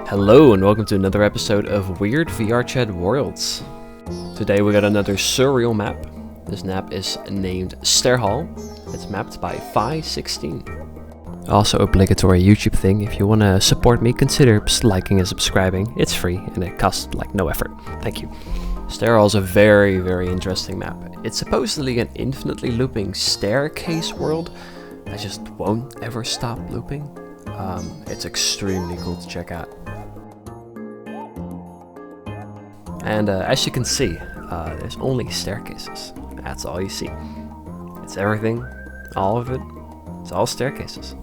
Hello and welcome to another episode of Weird VRChat Worlds. Today we got another surreal map. This map is named Stair. It's mapped by Phi16. Also obligatory YouTube thing, if you want to support me, consider liking and subscribing. It's free and it costs like no effort. Thank you. Stair is a very interesting map. It's supposedly an infinitely looping staircase world that just won't ever stop looping. It's extremely cool to check out. And as you can see, there's only staircases. That's all you see. It's everything, all of it. It's all staircases.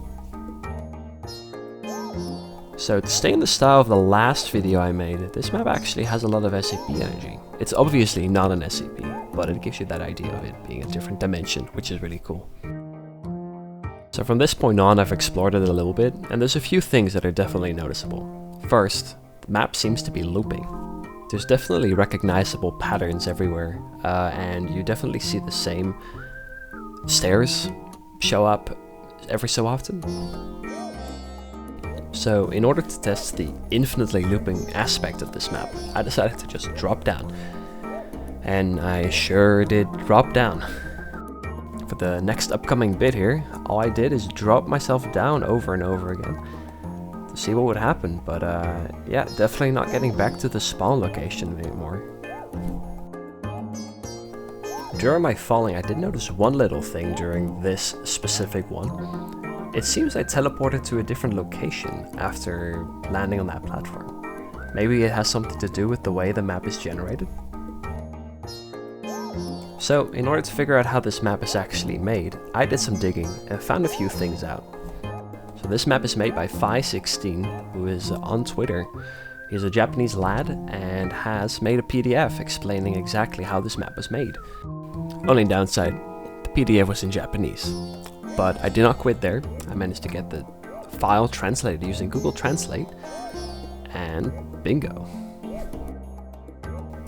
So to stay in the style of the last video I made, this map actually has a lot of SCP energy. It's obviously not an SCP, but it gives you that idea of it being a different dimension, which is really cool. So from this point on, I've explored it a little bit, and there's a few things that are definitely noticeable. First, the map seems to be looping. There's definitely recognizable patterns everywhere, and you definitely see the same stairs show up every so often. So in order to test the infinitely looping aspect of this map, I decided to just drop down. And I sure did drop down. For the next upcoming bit here, all I did is drop myself down over and over again to see what would happen, but yeah, definitely not getting back to the spawn location anymore. During my falling, I did notice one little thing during this specific one. It seems I teleported to a different location after landing on that platform. Maybe it has something to do with the way the map is generated. So, in order to figure out how this map is actually made, I did some digging and found a few things out. So this map is made by Phi16, who is on Twitter. He's a Japanese lad and has made a PDF explaining exactly how this map was made. Only downside, the PDF was in Japanese. But I did not quit there. I managed to get the file translated using Google Translate, and bingo.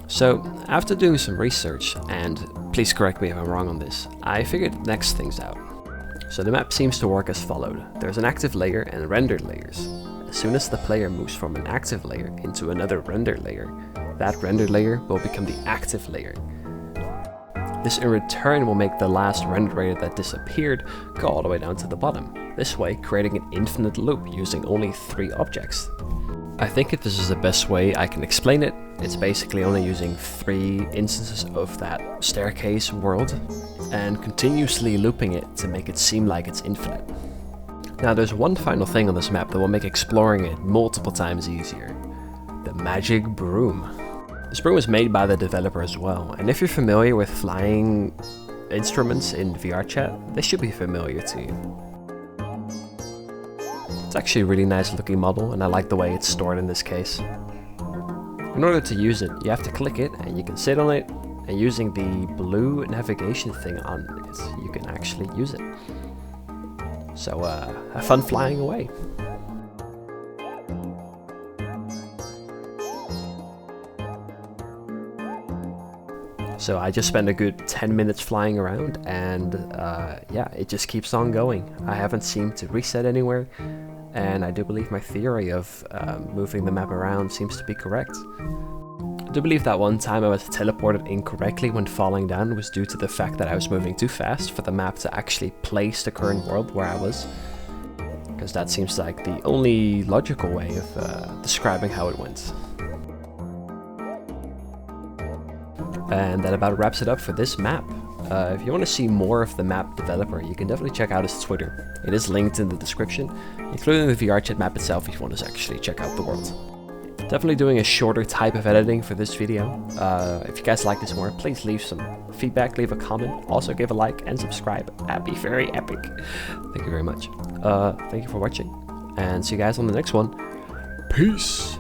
So, after doing some research, and please correct me if I'm wrong on this, I figured the next things out. So the map seems to work as followed. There's an active layer and rendered layers. As soon as the player moves from an active layer into another rendered layer, that rendered layer will become the active layer. This in return will make the last rendered layer that disappeared go all the way down to the bottom, this way creating an infinite loop using only 3 objects. I think if this is the best way I can explain it, it's basically only using 3 instances of that staircase world and continuously looping it to make it seem like it's infinite. Now there's one final thing on this map that will make exploring it multiple times easier. The magic broom. This broom was made by the developer as well, and if you're familiar with flying instruments in VRChat, this should be familiar to you. It's actually a really nice looking model, and I like the way it's stored in this case. In order to use it, you have to click it, and you can sit on it, and using the blue navigation thing on it, you can actually use it. So have fun flying away. So I just spent a good 10 minutes flying around, and yeah, it just keeps on going. I haven't seemed to reset anywhere, and I do believe my theory of moving the map around seems to be correct. I do believe that one time I was teleported incorrectly when falling down was due to the fact that I was moving too fast for the map to actually place the current world where I was. Because that seems like the only logical way of describing how it went. And that about wraps it up for this map. If you want to see more of the map developer, you can definitely check out his Twitter. It is linked in the description, including the VRChat map itself if you want to actually check out the world. Definitely doing a shorter type of editing for this video. If you guys like this more, please leave some feedback, leave a comment, also give a like and subscribe. That'd be very epic. Thank you very much. Thank you for watching, and see you guys on the next one. Peace!